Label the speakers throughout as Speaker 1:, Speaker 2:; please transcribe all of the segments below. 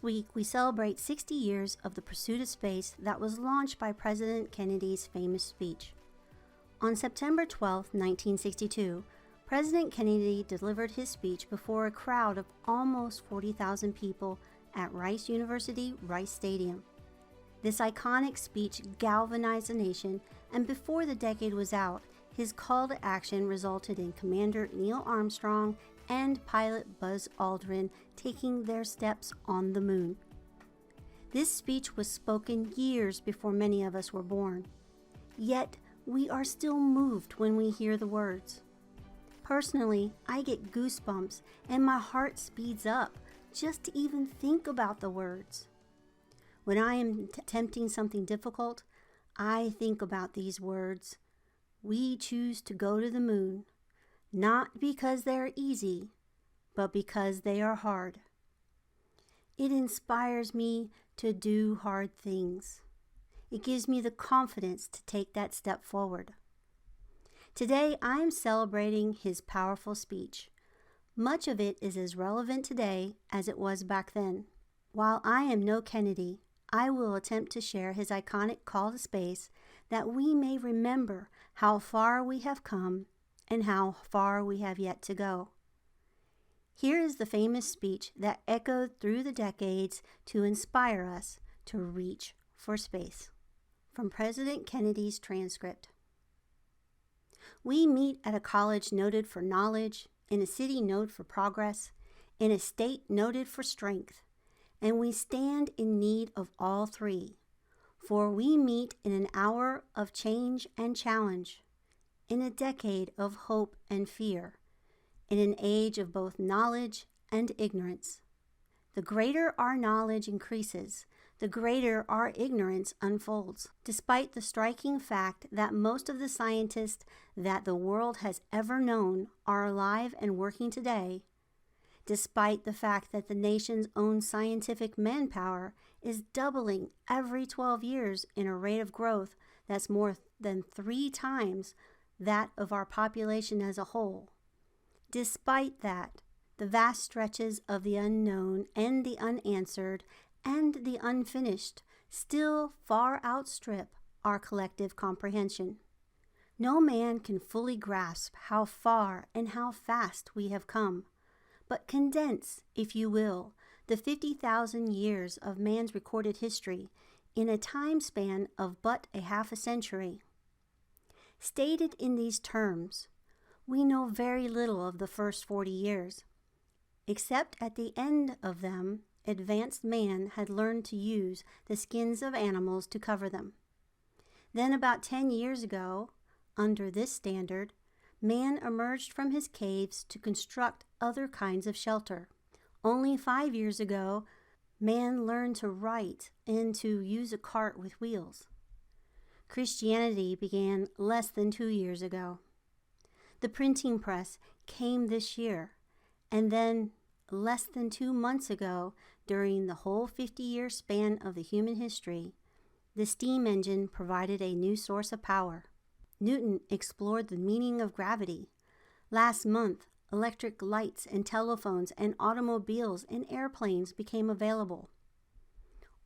Speaker 1: week, we celebrate 60 years of the pursuit of space that was launched by President Kennedy's famous speech. On September 12, 1962, President Kennedy delivered his speech before a crowd of almost 40,000 people at Rice University Rice Stadium. This iconic speech galvanized the nation, and before the decade was out, his call to action resulted in Commander Neil Armstrong and pilot Buzz Aldrin taking their steps on the moon. This speech was spoken years before many of us were born. Yet, we are still moved when we hear the words. Personally, I get goosebumps and my heart speeds up just to even think about the words. When I am attempting something difficult, I think about these words. We choose to go to the moon, not because they're easy, but because they are hard. It inspires me to do hard things. It gives me the confidence to take that step forward. Today, I am celebrating his powerful speech. Much of it is as relevant today as it was back then. While I am no Kennedy, I will attempt to share his iconic call to space that we may remember how far we have come and how far we have yet to go. Here is the famous speech that echoed through the decades to inspire us to reach for space. From President Kennedy's transcript. We meet at a college noted for knowledge, in a city noted for progress, in a state noted for strength, and we stand in need of all three, for we meet in an hour of change and challenge, in a decade of hope and fear, in an age of both knowledge and ignorance. The greater our knowledge increases, the greater our ignorance unfolds. Despite the striking fact that most of the scientists that the world has ever known are alive and working today, despite the fact that the nation's own scientific manpower is doubling every 12 years in a rate of growth that's more than 3 times that of our population as a whole. Despite that, the vast stretches of the unknown and the unanswered and the unfinished still far outstrip our collective comprehension. No man can fully grasp how far and how fast we have come, but condense, if you will, the 50,000 years of man's recorded history in a time span of but a half a century. Stated in these terms, we know very little of the first 40 years, except at the end of them, advanced man had learned to use the skins of animals to cover them. Then about 10 years ago, under this standard, man emerged from his caves to construct other kinds of shelter. Only 5 years ago, man learned to write and to use a cart with wheels. Christianity began less than 2 years ago. The printing press came this year, and then less than 2 months ago, during the whole 50-year span of the human history, the steam engine provided a new source of power. Newton explored the meaning of gravity. Last month, electric lights and telephones and automobiles and airplanes became available.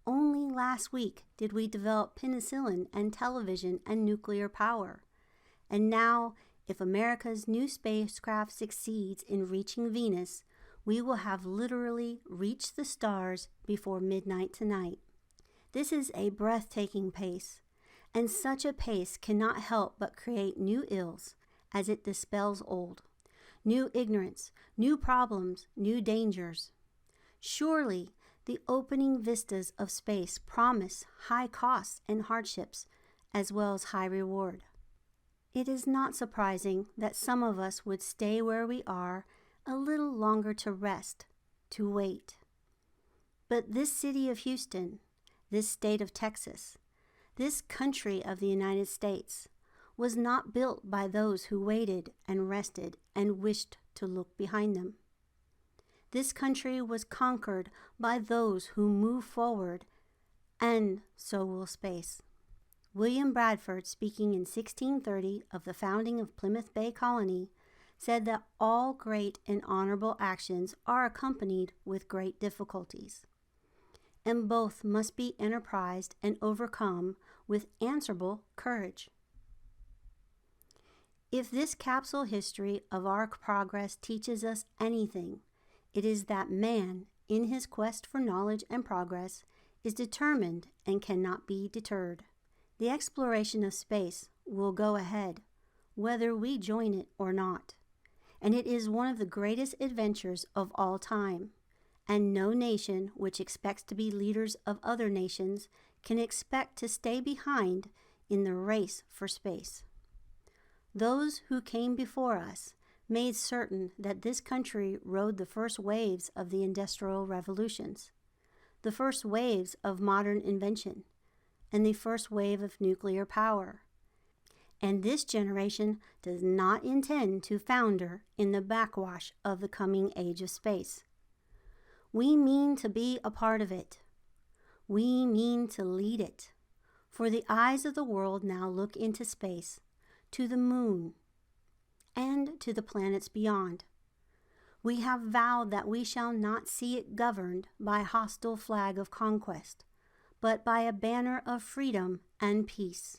Speaker 1: Only last week did we develop penicillin and television and nuclear power. And now, if America's new spacecraft succeeds in reaching Venus, we will have literally reached the stars before midnight tonight. This is a breathtaking pace, and such a pace cannot help but create new ills as it dispels old. New ignorance, new problems, new dangers. Surely, the opening vistas of space promise high costs and hardships, as well as high reward. It is not surprising that some of us would stay where we are a little longer to rest, to wait. But this city of Houston, this state of Texas, this country of the United States, was not built by those who waited and rested and wished to look behind them. This country was conquered by those who move forward, and so will space. William Bradford, speaking in 1630 of the founding of Plymouth Bay Colony, said that all great and honorable actions are accompanied with great difficulties. and both must be enterprised and overcome with answerable courage. If this capsule history of our progress teaches us anything, it is that man, in his quest for knowledge and progress, is determined and cannot be deterred. The exploration of space will go ahead, whether we join it or not, and it is one of the greatest adventures of all time, and no nation which expects to be leaders of other nations can expect to stay behind in the race for space. Those who came before us made certain that this country rode the first waves of the industrial revolutions, the first waves of modern invention, and the first wave of nuclear power. And this generation does not intend to founder in the backwash of the coming age of space. We mean to be a part of it. We mean to lead it. For the eyes of the world now look into space, to the moon, and to the planets beyond. We have vowed that we shall not see it governed by a hostile flag of conquest, but by a banner of freedom and peace.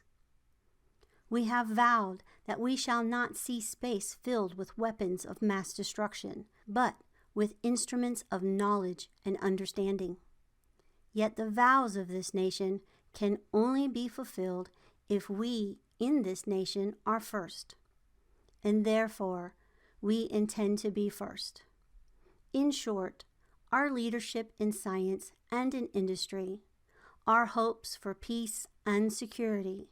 Speaker 1: We have vowed that we shall not see space filled with weapons of mass destruction, but with instruments of knowledge and understanding. Yet the vows of this nation can only be fulfilled if we in this nation are first, and therefore we intend to be first. In short, our leadership in science and in industry, our hopes for peace and security,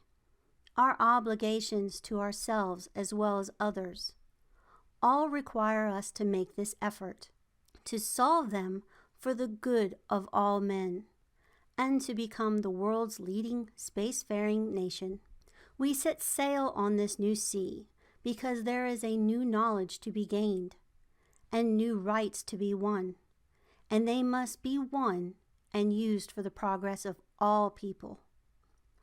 Speaker 1: our obligations to ourselves as well as others, all require us to make this effort, to solve them for the good of all men, and to become the world's leading spacefaring nation. We set sail on this new sea because there is a new knowledge to be gained and new rights to be won, and they must be won and used for the progress of all people.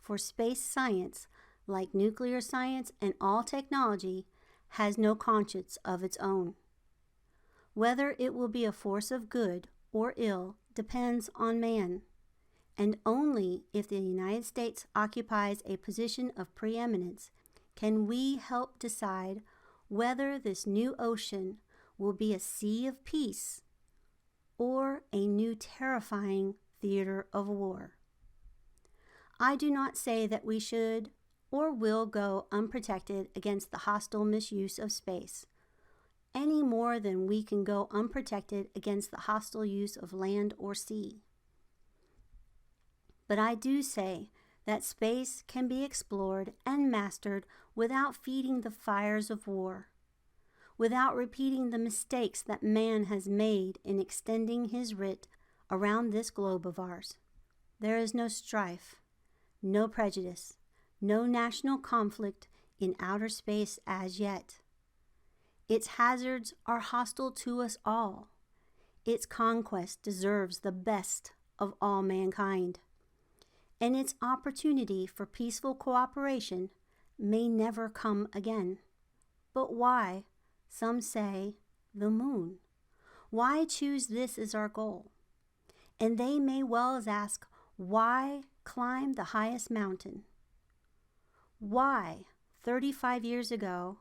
Speaker 1: For space science, like nuclear science and all technology, has no conscience of its own. Whether it will be a force of good or ill depends on man, and only if the United States occupies a position of preeminence can we help decide whether this new ocean will be a sea of peace or a new terrifying theater of war. I do not say that we should or will go unprotected against the hostile misuse of space, any more than we can go unprotected against the hostile use of land or sea. But I do say that space can be explored and mastered without feeding the fires of war, without repeating the mistakes that man has made in extending his writ around this globe of ours. There is no strife, no prejudice, no national conflict in outer space as yet. Its hazards are hostile to us all. Its conquest deserves the best of all mankind, and its opportunity for peaceful cooperation may never come again. But why, some say, the moon? Why choose this as our goal? And they may well as ask, why climb the highest mountain? Why, 35 years ago,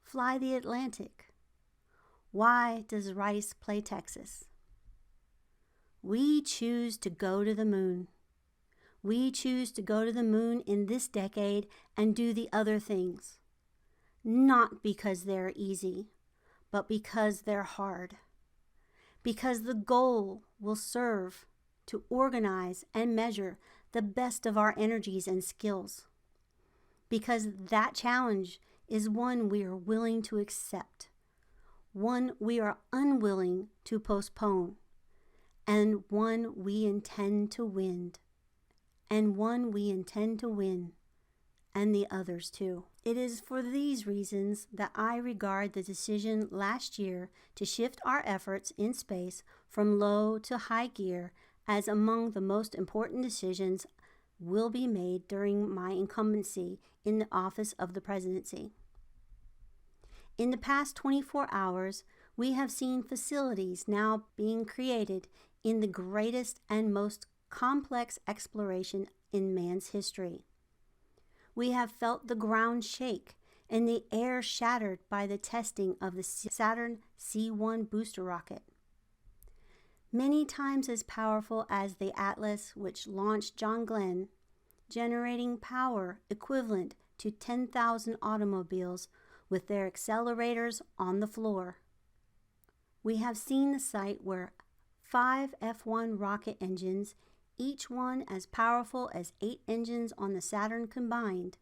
Speaker 1: fly the Atlantic? Why does Rice play Texas? We choose to go to the moon. We choose to go to the moon in this decade and do the other things, not because they're easy, but because they're hard. Because the goal will serve to organize and measure the best of our energies and skills. Because that challenge is one we are willing to accept, one we are unwilling to postpone, and one we intend to win, and the others too. It is for these reasons that I regard the decision last year to shift our efforts in space from low to high gear as among the most important decisions will be made during my incumbency in the office of the presidency. In the past 24 hours, we have seen facilities now being created in the greatest and most complex exploration in man's history. We have felt the ground shake and the air shattered by the testing of the Saturn C-1 booster rocket. Many times as powerful as the Atlas, which launched John Glenn, generating power equivalent to 10,000 automobiles with their accelerators on the floor. We have seen the site where 5 F-1 rocket engines, each one as powerful as 8 engines on the Saturn combined,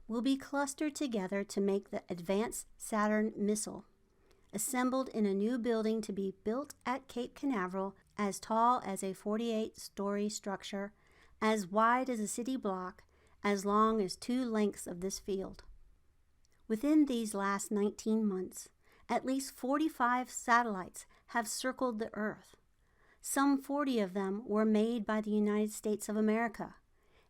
Speaker 1: will be clustered together to make the Advanced Saturn missile, assembled in a new building to be built at Cape Canaveral, as tall as a 48-story structure, as wide as a city block, as long as 2 lengths of this field. Within these last 19 months, at least 45 satellites have circled the Earth. Some 40 of them were made by the United States of America,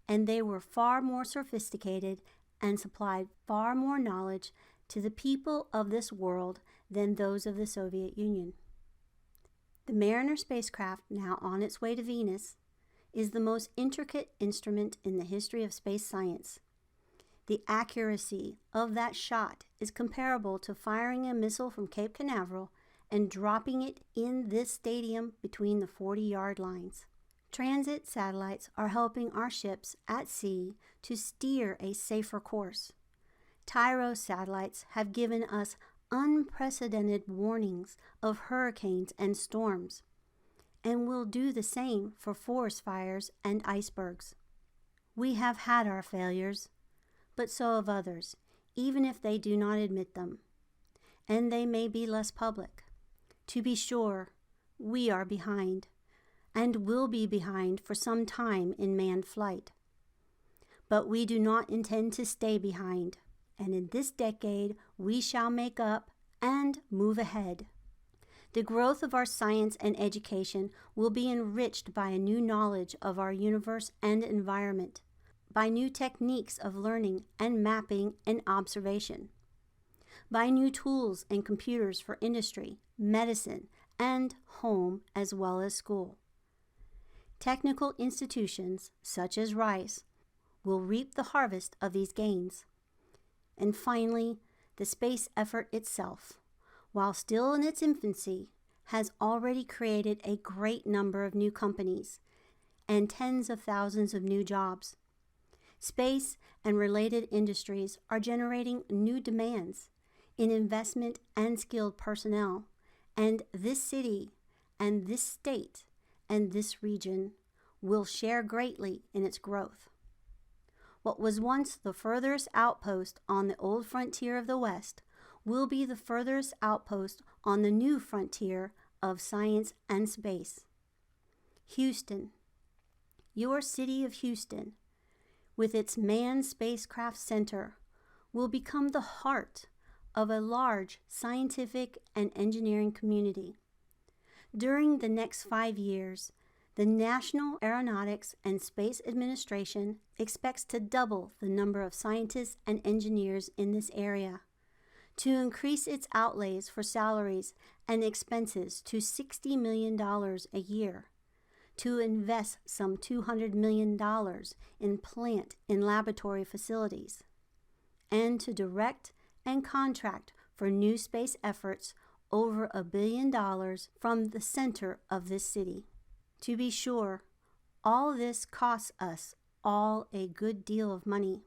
Speaker 1: and they were far more sophisticated and supplied far more knowledge to the people of this world than those of the Soviet Union. The Mariner spacecraft, now on its way to Venus, is the most intricate instrument in the history of space science. The accuracy of that shot is comparable to firing a missile from Cape Canaveral and dropping it in this stadium between the 40-yard lines. Transit satellites are helping our ships at sea to steer a safer course. Tyro satellites have given us unprecedented warnings of hurricanes and storms, and will do the same for forest fires and icebergs. We have had our failures, but so have others, even if they do not admit them, and they may be less public. To be sure, we are behind, and will be behind for some time in manned flight. But we do not intend to stay behind, and in this decade we shall make up and move ahead. The growth of our science and education will be enriched by a new knowledge of our universe and environment, by new techniques of learning and mapping and observation, by new tools and computers for industry, medicine, and home as well as school. Technical institutions, such as Rice, will reap the harvest of these gains. And finally, the space effort itself, while still in its infancy, has already created a great number of new companies and tens of thousands of new jobs. Space and related industries are generating new demands in investment and skilled personnel, and this city and this state and this region will share greatly in its growth. What was once the furthest outpost on the old frontier of the West will be the furthest outpost on the new frontier of science and space. Houston, your city of Houston, with its manned spacecraft center, will become the heart of a large scientific and engineering community. During the next 5 years, the National Aeronautics and Space Administration expects to double the number of scientists and engineers in this area, to increase its outlays for salaries and expenses to $60 million a year, to invest some $200 million in plant and laboratory facilities, and to direct and contract for new space efforts over $1 billion from the center of this city. To be sure, all this costs us all a good deal of money.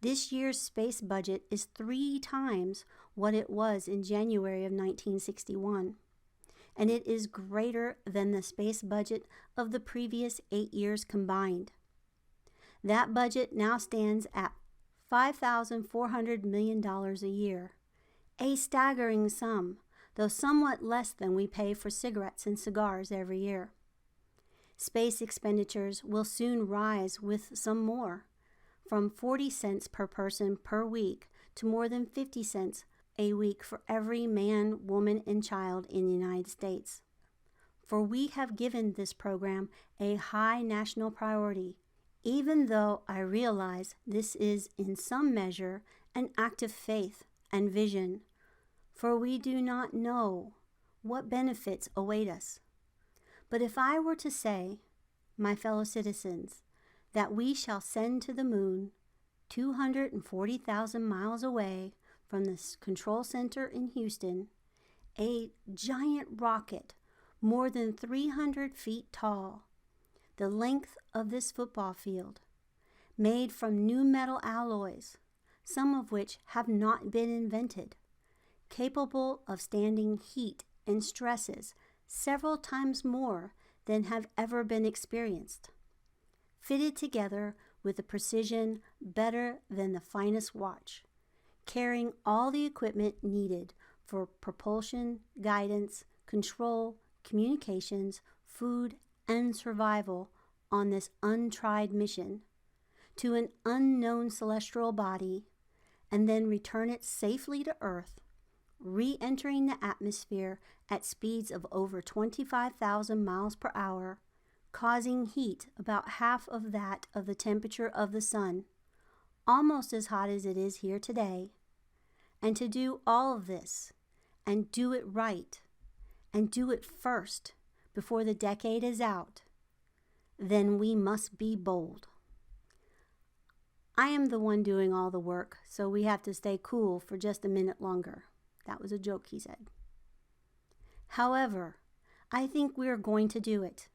Speaker 1: This year's space budget is 3 times what it was in January of 1961, and it is greater than the space budget of the previous 8 years combined. That budget now stands at $5,400 million a year, a staggering sum, though somewhat less than we pay for cigarettes and cigars every year. Space expenditures will soon rise with some more, from 40 cents per person per week to more than 50 cents a week for every man, woman, and child in the United States. For we have given this program a high national priority, even though I realize this is in some measure an act of faith and vision, for we do not know what benefits await us. But if I were to say, my fellow citizens, that we shall send to the moon, 240,000 miles away from the control center in Houston, a giant rocket more than 300 feet tall, the length of this football field, made from new metal alloys, some of which have not been invented, capable of standing heat and stresses several times more than have ever been experienced, fitted together with a precision better than the finest watch, carrying all the equipment needed for propulsion, guidance, control, communications, food, and survival on this untried mission to an unknown celestial body, and then return it safely to Earth, re-entering the atmosphere at speeds of over 25,000 miles per hour, causing heat about half of that of the temperature of the sun, almost as hot as it is here today. And to do all of this, and do it right, and do it first before the decade is out, then we must be bold. I am the one doing all the work, so we have to stay cool for just a minute longer. That was a joke, he said. However, I think we are going to do it.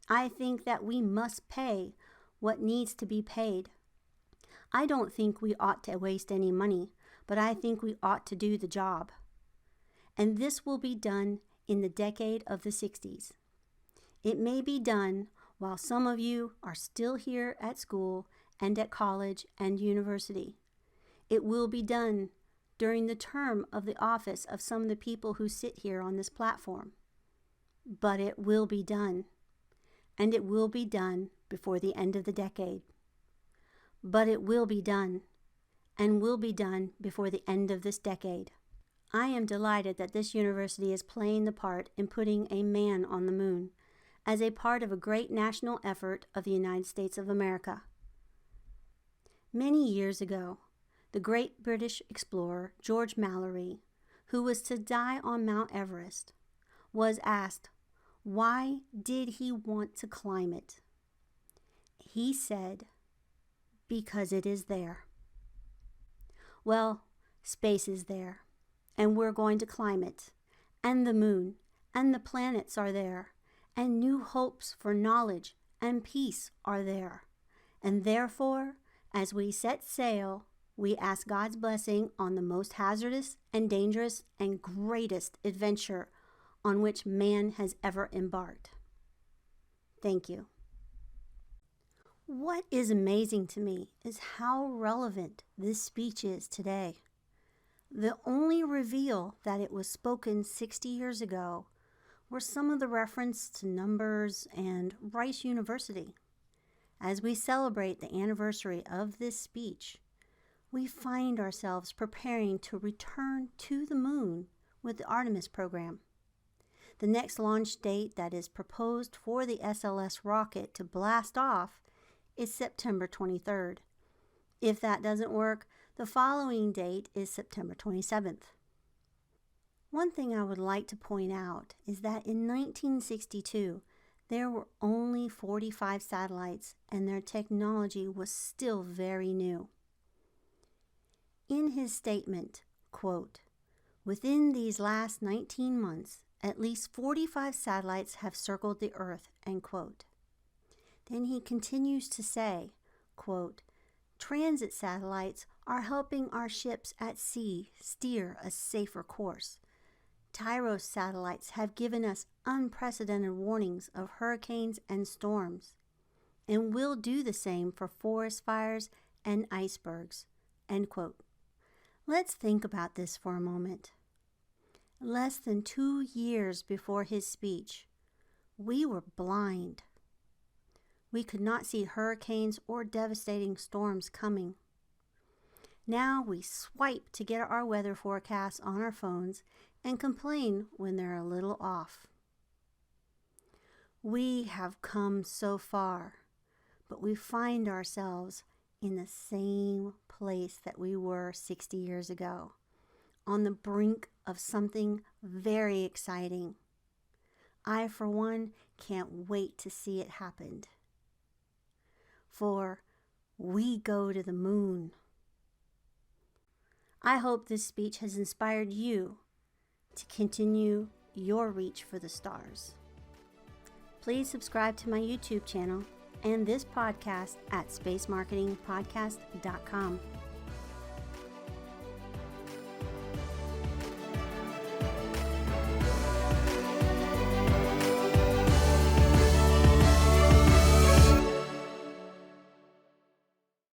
Speaker 1: I think that we must pay what needs to be paid. I don't think we ought to waste any money, but I think we ought to do the job. And this will be done in the decade of the 60s. It may be done while some of you are still here at school and at college and university. It will be done during the term of the office of some of the people who sit here on this platform. But it will be done. And it will be done before the end of the decade. But it will be done, and will be done before the end of this decade. I am delighted that this university is playing the part in putting a man on the moon as a part of a great national effort of the United States of America. Many years ago, the great British explorer George Mallory, who was to die on Mount Everest, was asked, why did he want to climb it? He said, because it is there. Well, space is there, and we're going to climb it, and the moon, and the planets are there, and new hopes for knowledge and peace are there. And therefore, as we set sail, we ask God's blessing on the most hazardous and dangerous and greatest adventure on which man has ever embarked. Thank you. What is amazing to me is how relevant this speech is today. The only reveal that it was spoken 60 years ago were some of the reference to numbers and Rice University. As we celebrate the anniversary of this speech, we find ourselves preparing to return to the moon with the Artemis program. The next launch date that is proposed for the SLS rocket to blast off is September 23rd. If that doesn't work, the following date is September 27th. One thing I would like to point out is that in 1962, there were only 45 satellites and their technology was still very new. In his statement, quote, within these last 19 months, at least 45 satellites have circled the Earth, end quote. Then he continues to say, quote, transit satellites are helping our ships at sea steer a safer course. Tyros satellites have given us unprecedented warnings of hurricanes and storms, and will do the same for forest fires and icebergs, end quote. Let's think about this for a moment. Less than 2 years before his speech, we were blind. We could not see hurricanes or devastating storms coming. Now we swipe to get our weather forecasts on our phones and complain when they're a little off. We have come so far, but we find ourselves in the same place that we were 60 years ago, on the brink of something very exciting. I, for one, can't wait to see it happen. for We Go to the Moon. I hope this speech has inspired you to continue your reach for the stars. Please subscribe to my YouTube channel and this podcast at spacemarketingpodcast.com.